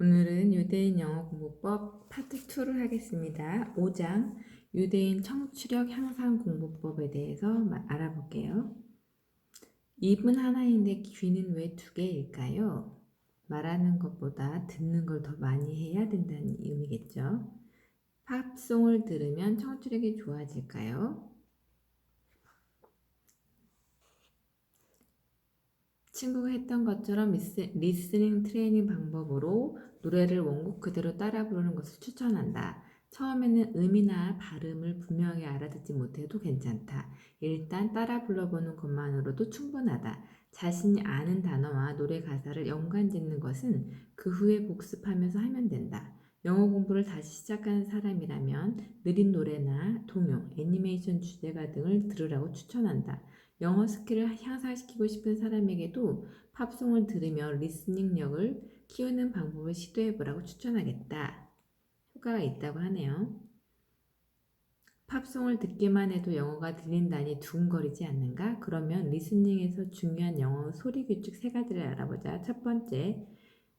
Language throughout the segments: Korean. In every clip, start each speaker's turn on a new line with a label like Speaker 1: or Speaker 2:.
Speaker 1: 오늘은 유대인 영어 공부법 파트 2를 하겠습니다. 5장 유대인 청취력 향상 공부법에 대해서 알아볼게요. 입은 하나인데 귀는 왜 두 개일까요? 말하는 것보다 듣는 걸 더 많이 해야 된다는 의미겠죠. 팝송을 들으면 청취력이 좋아질까요? 친구가 했던 것처럼 리스닝 트레이닝 방법으로 노래를 원곡 그대로 따라 부르는 것을 추천한다. 처음에는 음이나 발음을 분명히 알아듣지 못해도 괜찮다. 일단 따라 불러보는 것만으로도 충분하다. 자신이 아는 단어와 노래 가사를 연관 짓는 것은 그 후에 복습하면서 하면 된다. 영어 공부를 다시 시작하는 사람이라면 느린 노래나 동요, 애니메이션 주제가 등을 들으라고 추천한다. 영어 스킬을 향상시키고 싶은 사람에게도 팝송을 들으며 리스닝력을 키우는 방법을 시도해보라고 추천하겠다. 효과가 있다고 하네요. 팝송을 듣기만 해도 영어가 들린다니 두근거리지 않는가? 그러면 리스닝에서 중요한 영어 소리 규칙 3가지를 알아보자. 첫 번째,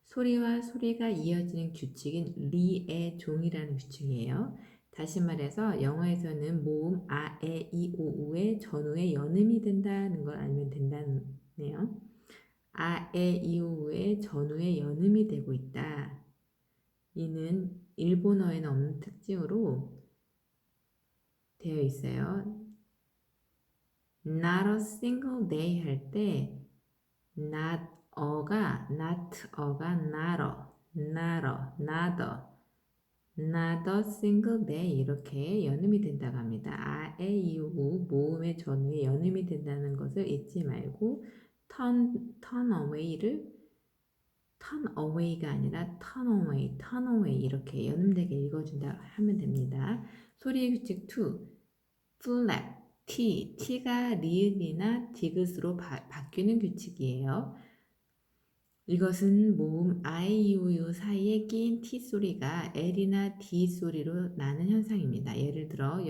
Speaker 1: 소리와 소리가 이어지는 규칙인 리의 종이라는 규칙이에요. 다시 말해서 영어에서는 모음 아, 에, 이, 오, 우의 전후에 연음이 된다는 걸 알면 된다네요. 아, 에, 이, 오, 우의 전후에 연음이 되고 있다. 이는 일본어에는 없는 특징으로 되어 있어요. Not a single day 할 때 not 어가 not a single day 이렇게 연음이 된다고 합니다. 아, 에, 이, 우 모음의 전후에 연음이 된다는 것을 잊지 말고 turn away를 turn away가 아니라 turn away 이렇게 연음되게 읽어준다 하면 됩니다. 소리의 규칙 2, flap, t가 리을이나 디귿으로 바뀌는 규칙이에요. 이것은 모음 I, U, U 사이에 끼인 T 소리가 L이나 D 소리로 나는 현상입니다. 예를 들어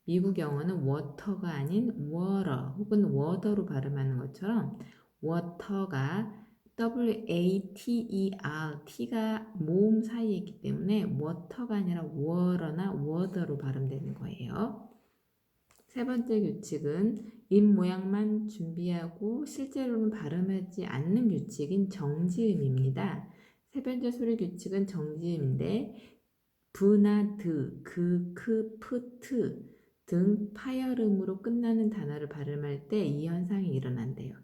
Speaker 1: 미국 영어는 water가 아닌 water 혹은 water로 발음하는 것처럼 water가 W-A-T-E-R, T가 모음 사이에 있기 때문에 water가 아니라 water나 water로 발음되는 거예요. 세 번째 규칙은 입 모양만 준비하고 실제로는 발음하지 않는 규칙인 정지음입니다. 세 번째 소리 규칙은 정지음인데 브나 드, 그, 크, 프, 트 등 파열음으로 끝나는 단어를 발음할 때 이 현상이 일어난대요.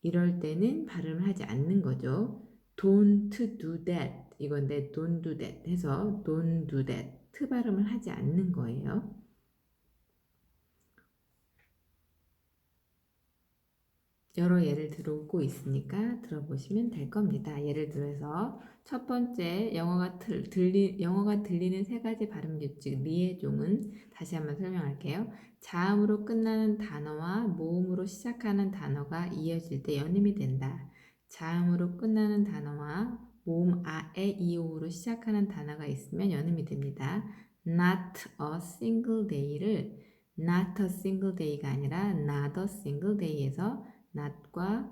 Speaker 1: 이럴 때는 발음을 하지 않는 거죠. Don't do that 이건데 don't do that 해서 don't do that 트 발음을 하지 않는 거예요. 여러 예를 들어오고 있으니까 들어보시면 될 겁니다. 예를 들어서 첫 번째 영어가 들리는 3가지 발음 규칙 리의 종은 다시 한번 설명할게요. 자음으로 끝나는 단어와 모음으로 시작하는 단어가 이어질 때 연음이 된다. 자음으로 끝나는 단어와 모음 아, 에, 이, 오로 시작하는 단어가 있으면 연음이 됩니다. Not a single day를 not a single day가 아니라 not a single day에서 not과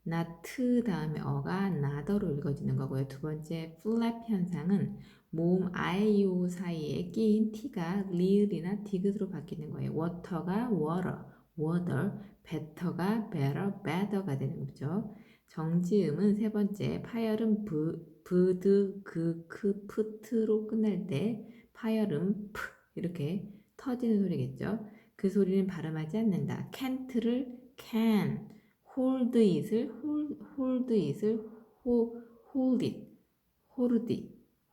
Speaker 1: not 다음에 어가 nother로 읽어지는 거고요. 두 번째 flap 현상은 모음 I, U 사이에 끼인 T가 리을이나 디귿으로 바뀌는 거예요. water가 water, better가 better가 되는 거죠. 정지음은 세 번째 파열음 브드, 그, 크, 푸트로 끝날 때 파열음 프 이렇게 터지는 소리겠죠. 그 소리는 발음하지 않는다. can't를 can hold it을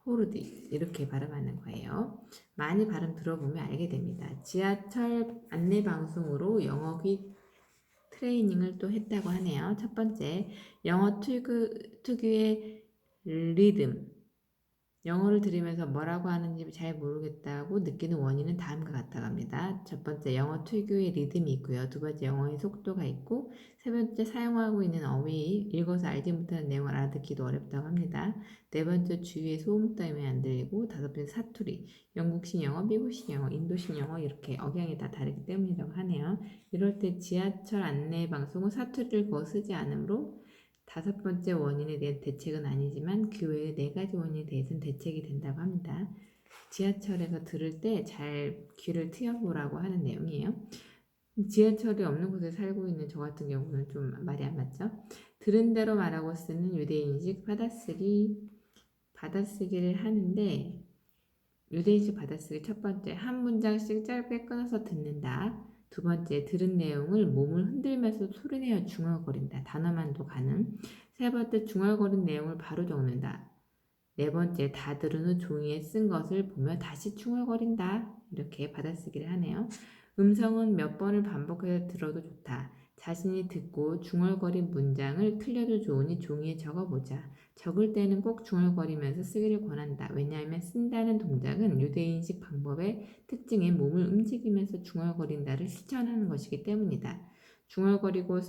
Speaker 1: hold it 이렇게 발음하는 거예요. 많이 발음 들어보면 알게 됩니다. 지하철 안내 방송으로 영어귀 트레이닝을 또 했다고 하네요. 첫 번째, 영어 특유의 리듬. 영어를 들으면서 뭐라고 하는지 잘 모르겠다고 느끼는 원인은 다음과 같다고 합니다. 첫 번째, 영어 특유의 리듬이 있고요. 두 번째, 영어의 속도가 있고, 세 번째, 사용하고 있는 어휘, 읽어서 알지 못하는 내용을 알아듣기도 어렵다고 합니다. 네 번째, 주위의 소음 때문에 안 들리고, 다섯 번째, 사투리, 영국식 영어, 미국식 영어, 인도식 영어 이렇게 억양이 다 다르기 때문이라고 하네요. 이럴 때 지하철 안내 방송은 사투리를 거의 쓰지 않으므로 5번째 원인에 대한 대책은 아니지만 그 외에 4가지 원인에 대해서는 대책이 된다고 합니다. 지하철에서 들을 때 잘 귀를 트여보라고 하는 내용이에요. 지하철이 없는 곳에 살고 있는 저 같은 경우는 좀 말이 안 맞죠? 들은 대로 말하고 쓰는 유대인식 받아쓰기를 하는데 유대인식 받아쓰기 첫 번째, 한 문장씩 짧게 끊어서 듣는다. 두 번째, 들은 내용을 몸을 흔들면서 소리내어 중얼거린다. 단어만도 가능. 세 번째, 중얼거린 내용을 바로 적는다. 네 번째, 다 들은 후 종이에 쓴 것을 보며 다시 중얼거린다. 이렇게 받아쓰기를 하네요. 음성은 몇 번을 반복해서 들어도 좋다. 자신이 듣고 중얼거린 문장을 틀려도 좋으니 종이에 적어보자. 적을 때는 꼭 중얼거리면서 쓰기를 권한다. 왜냐하면 쓴다는 동작은 유대인식 방법의 특징인 몸을 움직이면서 중얼거린다를 실천하는 것이기 때문이다. 중얼거리고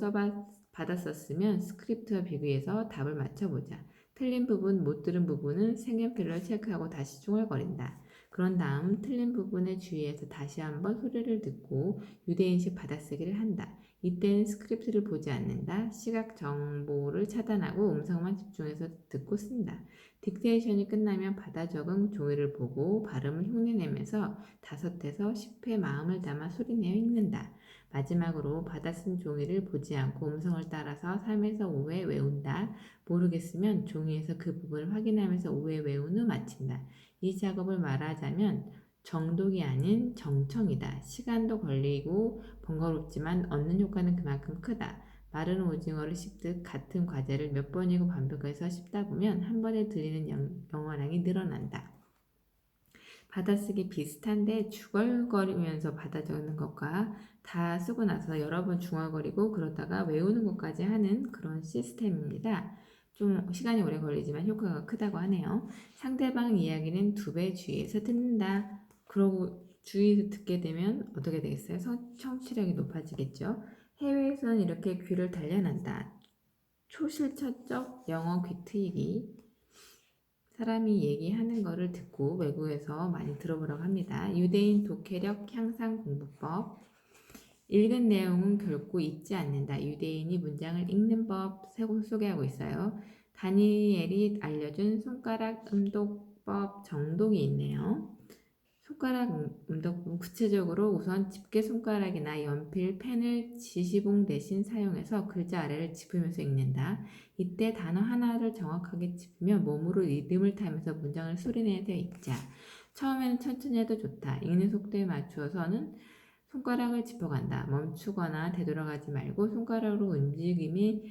Speaker 1: 받아 썼으면 스크립트와 비교해서 답을 맞춰보자. 틀린 부분, 못 들은 부분은 색연필로 체크하고 다시 중얼거린다. 그런 다음 틀린 부분에 주의해서 다시 한번 소리를 듣고 유대인식 받아쓰기를 한다. 이때는 스크립트를 보지 않는다. 시각 정보를 차단하고 음성만 집중해서 듣고 쓴다. 딕테이션이 끝나면 받아 적은 종이를 보고 발음을 흉내내면서 5에서 10회 마음을 담아 소리내어 읽는다. 마지막으로 받아 쓴 종이를 보지 않고 음성을 따라서 3에서 5회 외운다. 모르겠으면 종이에서 그 부분을 확인하면서 5회 외운 후 마친다. 이 작업을 말하자면 정독이 아닌 정청이다. 시간도 걸리고 번거롭지만 얻는 효과는 그만큼 크다. 마른 오징어를 씹듯 같은 과제를 몇 번이고 반복해서 씹다 보면 한 번에 들리는 영어량이 늘어난다. 받아쓰기 비슷한데 중얼거리면서 받아 적는 것과 다 쓰고 나서 여러 번 중얼거리고 그러다가 외우는 것까지 하는 그런 시스템입니다. 좀 시간이 오래 걸리지만 효과가 크다고 하네요. 상대방 이야기는 2배 주의해서 듣는다. 그러고 주의해서 듣게 되면 어떻게 되겠어요? 청취력이 높아지겠죠. 해외에서는 이렇게 귀를 단련한다. 초실천적 영어 귀 트이기. 사람이 얘기하는 거를 듣고 외국에서 많이 들어보라고 합니다. 유대인 독해력 향상 공부법. 읽은 내용은 결코 잊지 않는다. 유대인이 문장을 읽는 법 소개하고 있어요. 다니엘이 알려준 손가락 음독법 정독이 있네요. 손가락 음독법 구체적으로 우선 집게 손가락이나 연필, 펜을 지시봉 대신 사용해서 글자 아래를 짚으면서 읽는다. 이때 단어 하나를 정확하게 짚으며 몸으로 리듬을 타면서 문장을 소리내서 읽자. 처음에는 천천히 해도 좋다. 읽는 속도에 맞추어서는 손가락을 짚어간다. 멈추거나 되돌아가지 말고 손가락으로 움직임이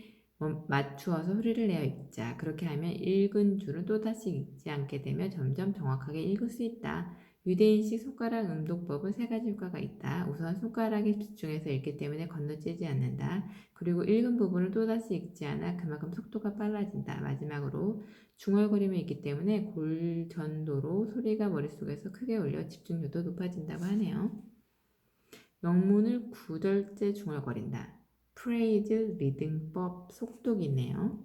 Speaker 1: 맞추어서 소리를 내어 읽자. 그렇게 하면 읽은 줄은 또다시 읽지 않게 되며 점점 정확하게 읽을 수 있다. 유대인식 손가락 음독법은 3가지 효과가 있다. 우선 손가락에 집중해서 읽기 때문에 건너뛰지 않는다. 그리고 읽은 부분을 또다시 읽지 않아 그만큼 속도가 빨라진다. 마지막으로 중얼거림이 있기 때문에 골전도로 소리가 머릿속에서 크게 울려 집중력도 높아진다고 하네요. 영문을 9절째 중얼거린다. 프레이즈 리딩법 속독이네요.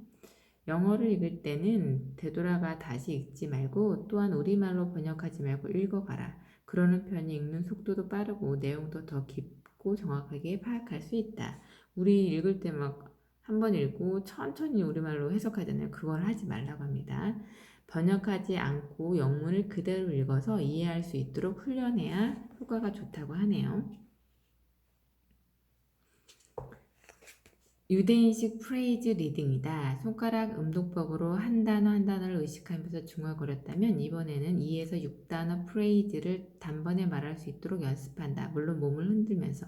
Speaker 1: 영어를 읽을 때는 되돌아가 다시 읽지 말고 또한 우리말로 번역하지 말고 읽어가라. 그러는 편이 읽는 속도도 빠르고 내용도 더 깊고 정확하게 파악할 수 있다. 우리 읽을 때 막 한 번 읽고 천천히 우리말로 해석하잖아요. 그걸 하지 말라고 합니다. 번역하지 않고 영문을 그대로 읽어서 이해할 수 있도록 훈련해야 효과가 좋다고 하네요. 유대인식 프레이즈 리딩이다. 손가락 음독법으로 한 단어 한 단어를 의식하면서 중얼거렸다면 이번에는 2에서 6단어 프레이즈를 단번에 말할 수 있도록 연습한다. 물론 몸을 흔들면서.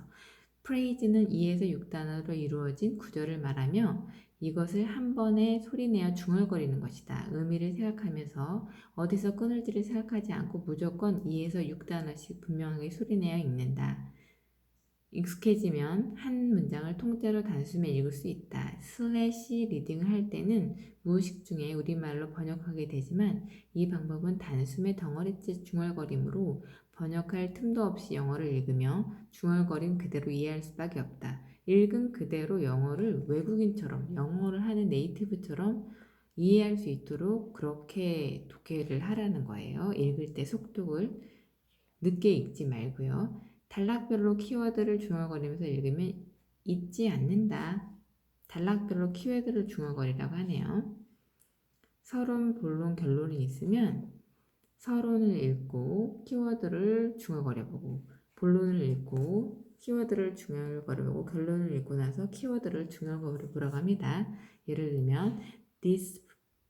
Speaker 1: 프레이즈는 2에서 6단어로 이루어진 구절을 말하며 이것을 한 번에 소리내어 중얼거리는 것이다. 의미를 생각하면서 어디서 끊을지를 생각하지 않고 무조건 2에서 6단어씩 분명하게 소리내어 읽는다. 익숙해지면 한 문장을 통째로 단숨에 읽을 수 있다. 슬래시 리딩을 할 때는 무의식 중에 우리말로 번역하게 되지만 이 방법은 단숨에 덩어리째 중얼거림으로 번역할 틈도 없이 영어를 읽으며 중얼거림 그대로 이해할 수밖에 없다. 읽은 그대로 영어를 외국인처럼 영어를 하는 네이티브처럼 이해할 수 있도록 그렇게 독해를 하라는 거예요. 읽을 때 속독을 늦게 읽지 말고요. 단락별로 키워드를 중얼거리면서 읽으면 잊지 않는다. 단락별로 키워드를 중얼거리라고 하네요. 서론, 본론, 결론이 있으면 서론을 읽고 키워드를 중얼거려보고, 본론을 읽고 키워드를 중얼거려보고, 결론을 읽고 나서 키워드를 중얼거려보라고 합니다. 예를 들면 This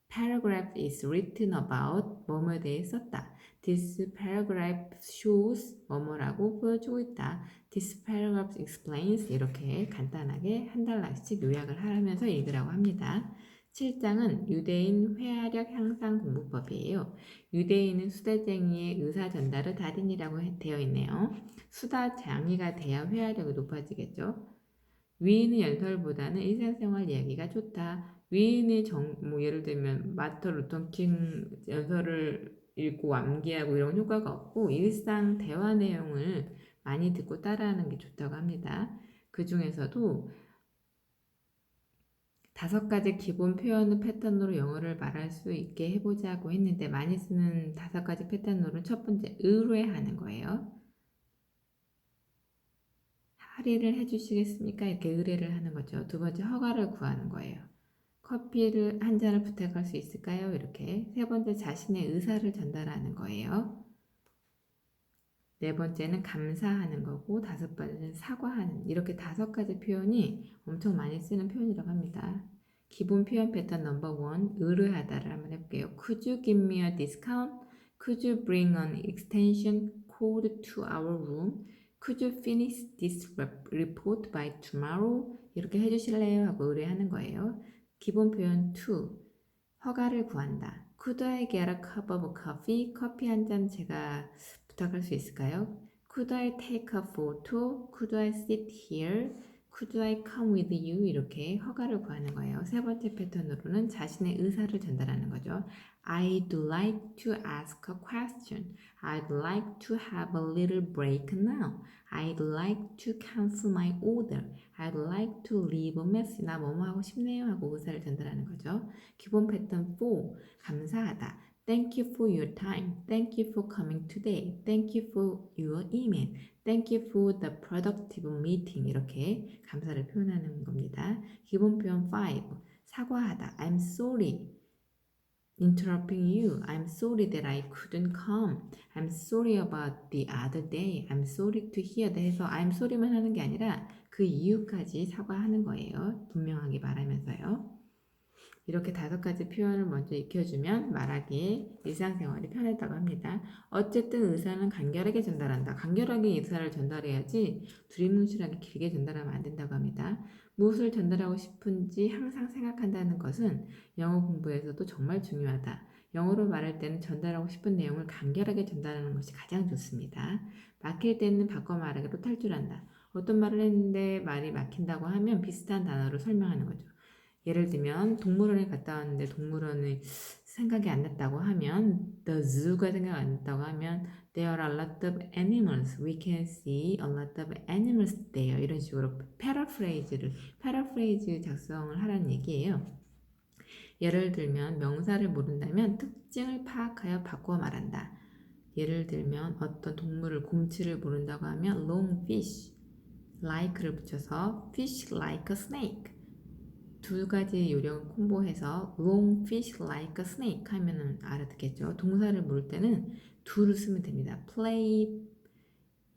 Speaker 1: paragraph is written about 뭐뭐에 대해 썼다. This paragraph shows 뭐뭐라고 보여주고 있다. This paragraph explains 이렇게 간단하게 한 단락씩 요약을 하면서 읽으라고 합니다. 7장은 유대인 회화력 향상 공부법이에요. 유대인은 수다쟁이의 의사 전달의 달인이라고 되어 있네요. 수다쟁이가 돼야 회화력이 높아지겠죠. 위인의 연설보다는 일상생활 이야기가 좋다. 위인의 예를 들면 마터 루터 킹 연설을 읽고 암기하고 이런 효과가 없고 일상 대화 내용을 많이 듣고 따라하는 게 좋다고 합니다. 그 중에서도 5가지 기본 표현 패턴으로 영어를 말할 수 있게 해보자고 했는데 많이 쓰는 5가지 패턴으로는 첫 번째, 의뢰하는 거예요. 할인을 해주시겠습니까? 이렇게 의뢰를 하는 거죠. 두 번째, 허가를 구하는 거예요. 커피를 한 잔을 부탁할 수 있을까요? 이렇게. 세 번째, 자신의 의사를 전달하는 거예요. 네 번째는 감사하는 거고, 5번째는 사과하는, 이렇게 5가지 표현이 엄청 많이 쓰는 표현이라고 합니다. 기본 표현 패턴 넘버 1, 의뢰하다를 한번 해볼게요. Could you give me a discount? Could you bring an extension cord to our room? Could you finish this report by tomorrow? 이렇게 해주실래요? 하고 의뢰하는 거예요. 기본 표현 2, 허가를 구한다. Could I get a cup of coffee? 커피 한 잔 제가 부탁할 수 있을까요? Could I take a photo? Could I sit here? Could I come with you? 이렇게 허가를 구하는 거예요. 세 번째 패턴으로는 자신의 의사를 전달하는 거죠. I'd like to ask a question. I'd like to have a little break now. I'd like to cancel my order. I'd like to leave a message. 나 뭐뭐 하고 싶네요 하고 의사를 전달하는 거죠. 기본 패턴 4. 감사하다. Thank you for your time. Thank you for coming today. Thank you for your email. Thank you for the productive meeting. 이렇게 감사를 표현하는 겁니다. 기본 표현 5. 사과하다. I'm sorry. Interrupting you. I'm sorry that I couldn't come. I'm sorry about the other day. I'm sorry to hear that 해서 I'm sorry만 하는 게 아니라 그 이유까지 사과하는 거예요. 분명하게 말하면서요. 이렇게 5가지 표현을 먼저 익혀주면 말하기에 일상생활이 편하다고 합니다. 어쨌든 의사는 간결하게 전달한다. 간결하게 의사를 전달해야지 두리뭉실하게 길게 전달하면 안 된다고 합니다. 무엇을 전달하고 싶은지 항상 생각한다는 것은 영어 공부에서도 정말 중요하다. 영어로 말할 때는 전달하고 싶은 내용을 간결하게 전달하는 것이 가장 좋습니다. 막힐 때는 바꿔 말하기로 탈출한다. 어떤 말을 했는데 말이 막힌다고 하면 비슷한 단어로 설명하는 거죠. 예를 들면 동물원에 갔다 왔는데 동물원이 생각이 안 났다고 하면 the zoo가 생각 안 났다고 하면 there are a lot of animals. We can see a lot of animals there. 이런 식으로 패러프레이즈 작성을 하라는 얘기예요. 예를 들면 명사를 모른다면 특징을 파악하여 바꾸어 말한다. 예를 들면 어떤 동물을 곰치를 모른다고 하면 long fish, like를 붙여서 fish like a snake. 2가지 요령 콤보해서 long fish like a snake 하면은 알아듣겠죠. 동사를 모를 때는 do를 쓰면 됩니다. play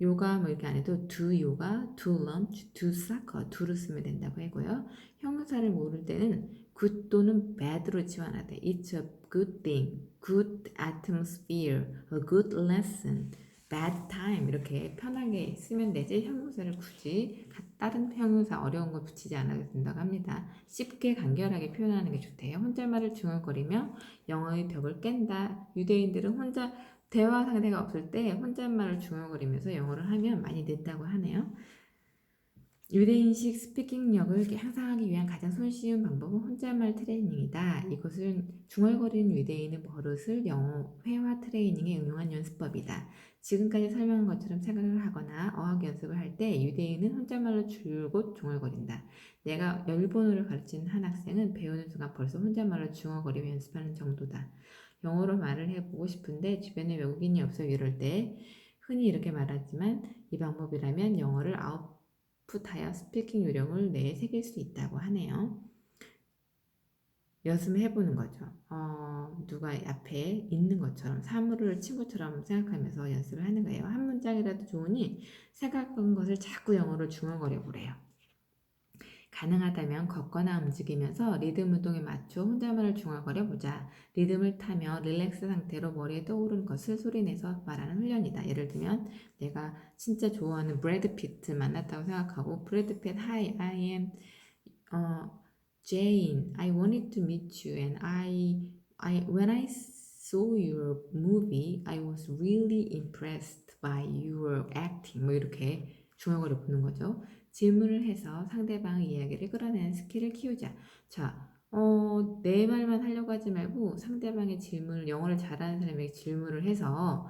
Speaker 1: 요가 뭐 이렇게 안 해도 do yoga, do lunch, do soccer do를 쓰면 된다고 하고요. 형용사를 모를 때는 good 또는 bad로 지원하되 it's a good thing, good atmosphere, a good lesson, bad time 이렇게 편하게 쓰면 되지 형용사를 굳이 다른 형용사 어려운 걸 붙이지 않아도 된다고 합니다. 쉽게 간결하게 표현하는 게 좋대요. 혼잣말을 중얼거리며 영어의 벽을 깬다. 유대인들은 혼자 대화 상대가 없을 때 혼잣말을 중얼거리면서 영어를 하면 많이 는다고 하네요. 유대인식 스피킹력을 향상하기 위한 가장 손쉬운 방법은 혼잣말 트레이닝이다. 이것은 중얼거리는 유대인의 버릇을 영어 회화 트레이닝에 응용한 연습법이다. 지금까지 설명한 것처럼 생각을 하거나 어학 연습을 할 때 유대인은 혼잣말로 줄곧 중얼거린다. 내가 일본어를 가르치는 한 학생은 배우는 순간 벌써 혼잣말로 중얼거리며 연습하는 정도다. 영어로 말을 해보고 싶은데 주변에 외국인이 없어 이럴 때 흔히 이렇게 말하지만 이 방법이라면 영어를 풋하여 스피킹 요령을 뇌에 새길 수 있다고 하네요. 연습해보는 거죠. 누가 앞에 있는 것처럼 사물을 친구처럼 생각하면서 연습을 하는 거예요. 한 문장이라도 좋으니 생각한 것을 자꾸 영어로 중얼거려 보래요. 가능하다면 걷거나 움직이면서 리듬 운동에 맞춰 혼자말을 중얼거려 보자. 리듬을 타며 릴렉스 상태로 머리에 떠오른 것을 소리내서 말하는 훈련이다. 예를 들면 내가 진짜 좋아하는 브래드 피트 만났다고 생각하고 브래드 피트, Hi, I am Jane. I wanted to meet you and when I saw your movie, I was really impressed by your acting. 뭐 이렇게 중얼거려 보는 거죠. 질문을 해서 상대방의 이야기를 끌어내는 스킬을 키우자. 자, 내 말만 하려고 하지 말고 상대방의 질문을, 영어를 잘하는 사람에게 질문을 해서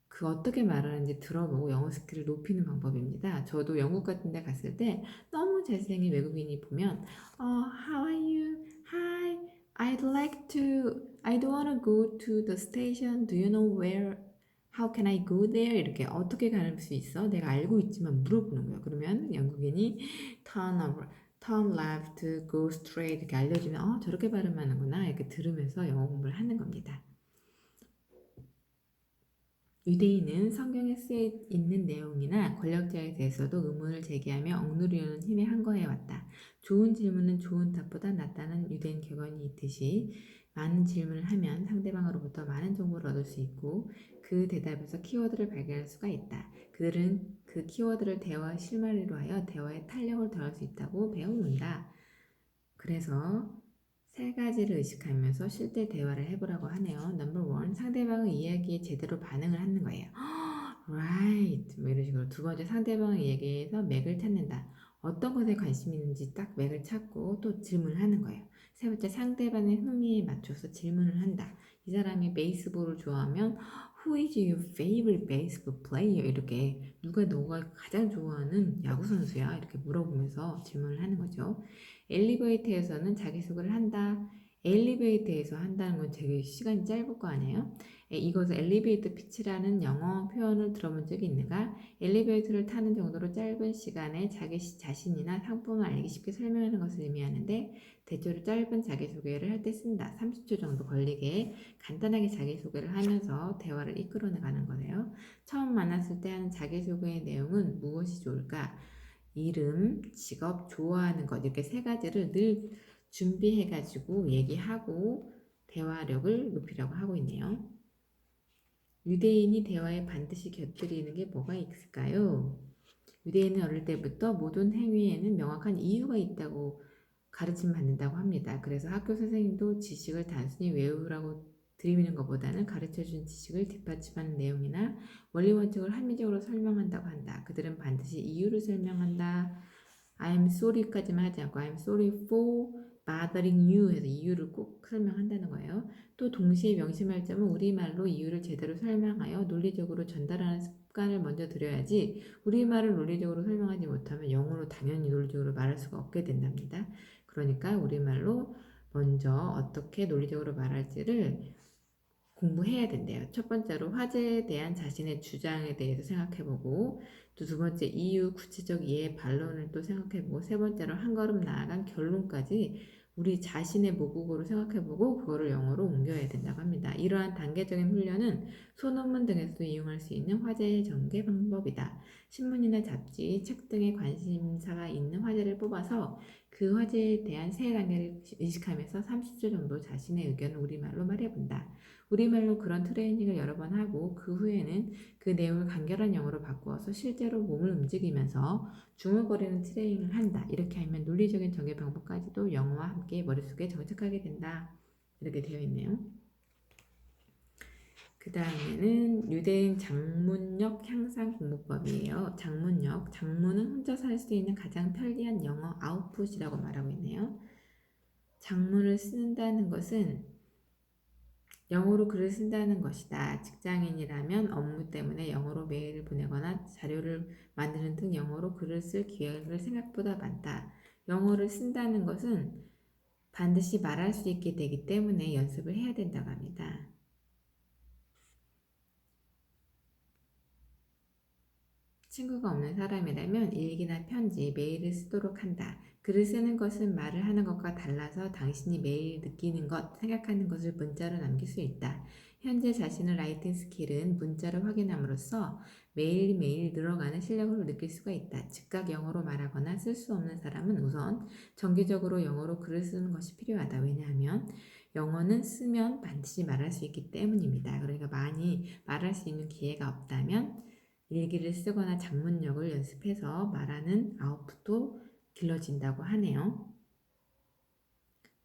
Speaker 1: 그 어떻게 말하는지 들어보고 영어 스킬을 높이는 방법입니다. 저도 영국 같은 데 갔을 때 너무 잘생긴 외국인이 보면 How are you? Hi, I don't wanna go to the station. Do you know where? How can I go there? 이렇게 어떻게 갈 수 있어? 내가 알고 있지만 물어보는 거예요. 그러면 영국인이 turn left, go straight 이렇게 알려주면 저렇게 발음하는구나 이렇게 들으면서 영어 공부를 하는 겁니다. 유대인은 성경에 쓰여 있는 내용이나 권력자에 대해서도 의문을 제기하며 억누르려는 힘에 항거해왔다. 좋은 질문은 좋은 답보다 낫다는 유대인 격언이 있듯이 많은 질문을 하면 상대방으로부터 많은 정보를 얻을 수 있고 그 대답에서 키워드를 발견할 수가 있다. 그들은 그 키워드를 대화의 실마리로 하여 대화의 탄력을 더할 수 있다고 배워온다. 그래서 세 가지를 의식하면서 실제 대화를 해보라고 하네요. 넘버 1, 상대방의 이야기에 제대로 반응을 하는 거예요. Right, 뭐 이런 식으로. 두 번째, 상대방의 이야기에서 맥을 찾는다. 어떤 것에 관심이 있는지 딱 맥을 찾고 또 질문을 하는 거예요. 세 번째, 상대방의 흥미에 맞춰서 질문을 한다. 이 사람이 베이스볼을 좋아하면 Who is your favorite baseball player? 이렇게 너가 가장 좋아하는 야구 선수야? 이렇게 물어보면서 질문을 하는 거죠. 엘리베이터에서는 자기소개를 한다. 엘리베이터에서 한다는 건 되게 시간이 짧을 거 아니에요? 이것을 엘리베이터 피치라는 영어 표현을 들어본 적이 있는가? 엘리베이터를 타는 정도로 짧은 시간에 자기 자신이나 상품을 알기 쉽게 설명하는 것을 의미하는데 대체로 짧은 자기소개를 할 때 쓴다. 30초 정도 걸리게 간단하게 자기소개를 하면서 대화를 이끌어내가는 거예요. 처음 만났을 때 하는 자기소개의 내용은 무엇이 좋을까? 이름, 직업, 좋아하는 것 이렇게 세 가지를 늘 준비해가지고 얘기하고 대화력을 높이려고 하고 있네요. 유대인이 대화에 반드시 곁들이는 게 뭐가 있을까요? 유대인은 어릴 때부터 모든 행위에는 명확한 이유가 있다고 가르침 받는다고 합니다. 그래서 학교 선생님도 지식을 단순히 외우라고 드리는 것보다는 가르쳐준 지식을 뒷받침하는 내용이나 원리 원칙을 합리적으로 설명한다고 한다. 그들은 반드시 이유를 설명한다. I'm sorry까지만 하지 않고 I'm sorry for bothering you 해서 이유를 꼭 설명한다는 거예요. 또 동시에 명심할 점은 우리말로 이유를 제대로 설명하여 논리적으로 전달하는 습관을 먼저 들여야지 우리말을 논리적으로 설명하지 못하면 영어로 당연히 논리적으로 말할 수가 없게 된답니다. 그러니까 우리말로 먼저 어떻게 논리적으로 말할지를 공부해야 된대요. 첫 번째로 화제에 대한 자신의 주장에 대해서 생각해보고 또 두 번째 이유, 구체적 이해, 반론을 또 생각해보고 세 번째로 한 걸음 나아간 결론까지 우리 자신의 모국어로 생각해보고 그거를 영어로 옮겨야 된다고 합니다. 이러한 단계적인 훈련은 소논문 등에서도 이용할 수 있는 화제 전개 방법이다. 신문이나 잡지, 책 등의 관심사가 있는 화제를 뽑아서 그 화제에 대한 세 단계를 의식하면서 30초 정도 자신의 의견을 우리말로 말해본다. 우리말로 그런 트레이닝을 여러 번 하고 그 후에는 그 내용을 간결한 영어로 바꾸어서 실제로 몸을 움직이면서 중얼거리는 트레이닝을 한다. 이렇게 하면 논리적인 전개 방법까지도 영어와 함께 머릿속에 정착하게 된다. 이렇게 되어 있네요. 그 다음에는 유대인 장문역 향상 공부법이에요. 장문은 혼자서 할 수 있는 가장 편리한 영어 아웃풋이라고 말하고 있네요. 장문을 쓴다는 것은 영어로 글을 쓴다는 것이다. 직장인이라면 업무 때문에 영어로 메일을 보내거나 자료를 만드는 등 영어로 글을 쓸 기회가 생각보다 많다. 영어를 쓴다는 것은 반드시 말할 수 있게 되기 때문에 연습을 해야 된다고 합니다. 친구가 없는 사람이라면 일기나 편지, 메일을 쓰도록 한다. 글을 쓰는 것은 말을 하는 것과 달라서 당신이 매일 느끼는 것, 생각하는 것을 문자로 남길 수 있다. 현재 자신의 라이팅 스킬은 문자로 확인함으로써 매일매일 늘어가는 실력을 느낄 수가 있다. 즉각 영어로 말하거나 쓸 수 없는 사람은 우선 정기적으로 영어로 글을 쓰는 것이 필요하다. 왜냐하면 영어는 쓰면 반드시 말할 수 있기 때문입니다. 그러니까 많이 말할 수 있는 기회가 없다면 일기를 쓰거나 장문력을 연습해서 말하는 아웃풋도 길러진다고 하네요.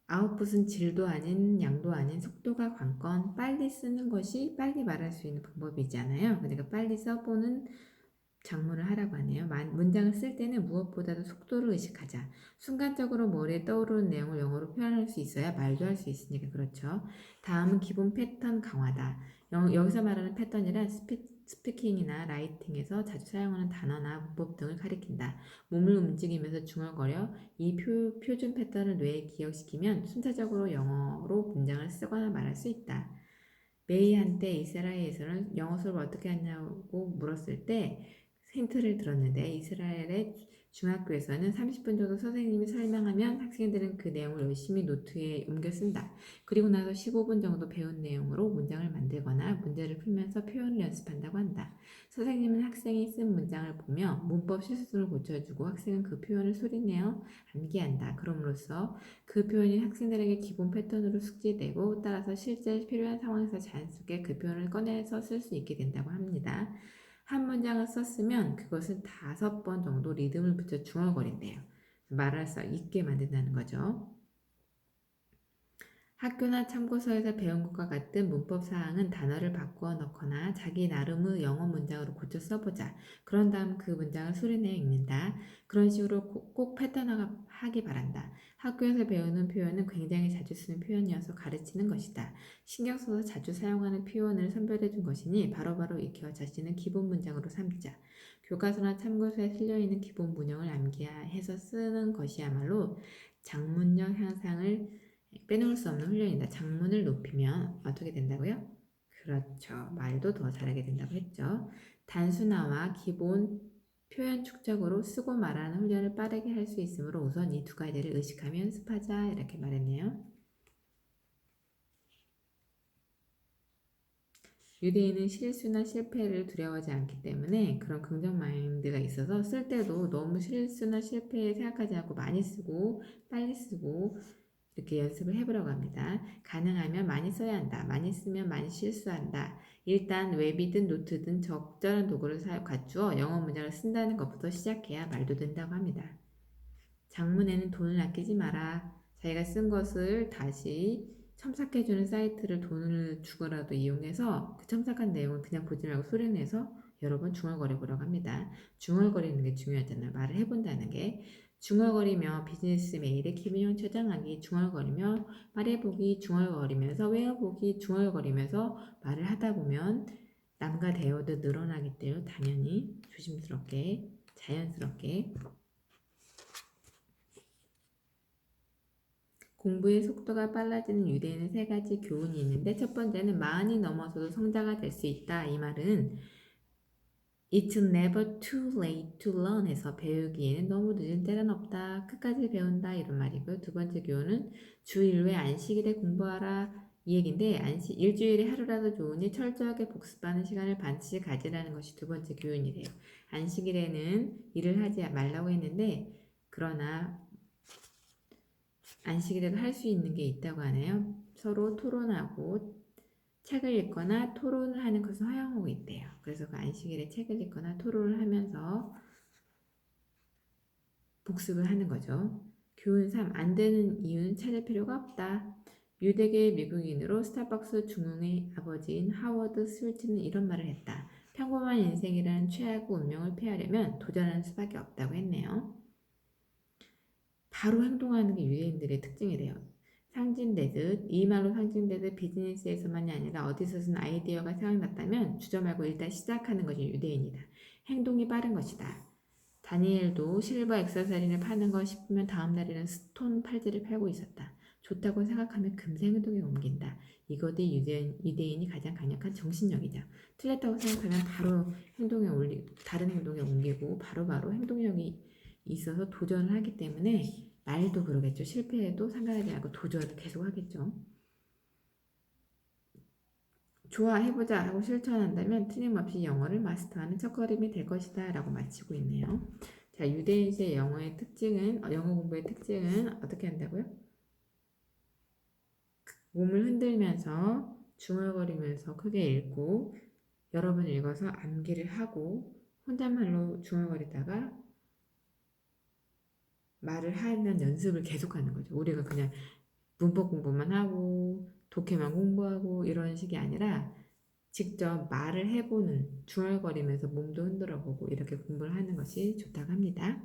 Speaker 1: 아웃풋은 질도 아닌 양도 아닌 속도가 관건, 빨리 쓰는 것이 빨리 말할 수 있는 방법이잖아요. 그러니까 빨리 써보는 장문을 하라고 하네요. 문장을 쓸 때는 무엇보다도 속도를 의식하자. 순간적으로 머리에 떠오르는 내용을 영어로 표현할 수 있어야 말도 할 수 있으니까 그렇죠. 다음은 기본 패턴 강화다. 여기서 말하는 패턴이란 스피킹이나 라이팅에서 자주 사용하는 단어나 문법 등을 가리킨다. 몸을 움직이면서 중얼거려 이 표준 패턴을 뇌에 기억시키면 순차적으로 영어로 문장을 쓰거나 말할 수 있다. 메이 한때 이스라엘에서는 영어 수업을 어떻게 하냐고 물었을 때 힌트를 들었는데 이스라엘의 중학교에서는 30분 정도 선생님이 설명하면 학생들은 그 내용을 열심히 노트에 옮겨 쓴다. 그리고 나서 15분 정도 배운 내용으로 문장을 만들거나 문제를 풀면서 표현을 연습한다고 한다. 선생님은 학생이 쓴 문장을 보며 문법 실수를 고쳐주고 학생은 그 표현을 소리내어 암기한다. 그럼으로써 그 표현이 학생들에게 기본 패턴으로 숙지되고 따라서 실제 필요한 상황에서 자연스럽게 그 표현을 꺼내서 쓸 수 있게 된다고 합니다. 한 문장을 썼으면 그것을 5번 정도 리듬을 붙여 중얼거린대요. 말할 수 있게 만든다는 거죠. 학교나 참고서에서 배운 것과 같은 문법 사항은 단어를 바꾸어 넣거나 자기 나름의 영어 문장으로 고쳐 써보자. 그런 다음 그 문장을 소리내어 읽는다. 그런 식으로 꼭 패턴화하기 바란다. 학교에서 배우는 표현은 굉장히 자주 쓰는 표현이어서 가르치는 것이다. 신경 써서 자주 사용하는 표현을 선별해 준 것이니 바로바로 익혀 자신은 기본 문장으로 삼자. 교과서나 참고서에 실려있는 기본 문형을 암기해서 쓰는 것이야말로 장문력 향상을 빼놓을 수 없는 훈련이다. 장문을 높이면 어떻게 된다고요? 그렇죠. 말도 더 잘하게 된다고 했죠. 단순화와 기본 표현 축적으로 쓰고 말하는 훈련을 빠르게 할 수 있으므로 우선 이 두 가지를 의식하며 연습하자 이렇게 말했네요. 유대인은 실수나 실패를 두려워하지 않기 때문에 그런 긍정 마인드가 있어서 쓸 때도 너무 실수나 실패 생각하지 않고 많이 쓰고 빨리 쓰고 이렇게 연습을 해보라고 합니다. 가능하면 많이 써야 한다. 많이 쓰면 많이 실수한다. 일단 웹이든 노트든 적절한 도구를 갖추어 영어 문장을 쓴다는 것부터 시작해야 말도 된다고 합니다. 장문에는 돈을 아끼지 마라. 자기가 쓴 것을 다시 첨삭해주는 사이트를 돈을 주고라도 이용해서 그 첨삭한 내용을 그냥 보지 말고 소리내서 여러 번 중얼거려 보라고 합니다. 중얼거리는 게 중요하잖아요. 말을 해본다는 게. 중얼거리며 비즈니스 메일에 기분형 저장하기, 중얼거리며 말해보기, 중얼거리면서 외워보기, 중얼거리면서 말을 하다 보면 남과 대화도 늘어나기 때문에 당연히 조심스럽게, 자연스럽게 공부의 속도가 빨라지는 유대인의 3가지 교훈이 있는데 첫 번째는 많이 넘어서도 성자가 될 수 있다. 이 말은 It's never too late to learn 해서 배우기에는 너무 늦은 때는 없다. 끝까지 배운다. 이런 말이고요. 두 번째 교훈은 주 1회 안식일에 공부하라. 이 얘기인데 일주일에 하루라도 좋으니 철저하게 복습하는 시간을 반드시 가지라는 것이 두 번째 교훈이래요. 안식일에는 일을 하지 말라고 했는데 그러나 안식일에도 할 수 있는 게 있다고 하네요. 서로 토론하고 책을 읽거나 토론을 하는 것을 허용하고 있대요. 그래서 그 안식일에 책을 읽거나 토론을 하면서 복습을 하는 거죠. 교훈 3. 안 되는 이유는 찾을 필요가 없다. 유대계 미국인으로 스타벅스 중흥의 아버지인 하워드 스윌트는 이런 말을 했다. 평범한 인생이라는 최악의 운명을 피하려면 도전하는 수밖에 없다고 했네요. 바로 행동하는 게 유대인들의 특징이래요. 상징되듯 이 말로 상징되듯 비즈니스에서만이 아니라 어디서든 아이디어가 생각났다면 주저 말고 일단 시작하는 것이 유대인이다. 행동이 빠른 것이다. 다니엘도 실버 액세서리를 파는 거 싶으면 다음 날에는 스톤 팔찌를 팔고 있었다. 좋다고 생각하면 금세 행동에 옮긴다. 이것이 유대인이 가장 강력한 정신력이죠. 틀렸다고 생각하면 바로 다른 행동에 옮기고 바로바로 행동력이 있어서 도전을 하기 때문에 말도 그러겠죠. 실패해도 상관하지 않고 도전을 계속 하겠죠. 좋아, 해보자 하고 실천한다면 틀림없이 영어를 마스터하는 첫걸음이 될 것이다 라고 마치고 있네요. 자, 유대인시의 영어 공부의 특징은 어떻게 한다고요? 몸을 흔들면서 중얼거리면서 크게 읽고 여러 번 읽어서 암기를 하고 혼잣말로 중얼거리다가 말을 하는 연습을 계속하는 거죠. 우리가 그냥 문법 공부만 하고 독해만 공부하고 이런 식이 아니라 직접 말을 해보는 중얼거리면서 몸도 흔들어 보고 이렇게 공부를 하는 것이 좋다고 합니다.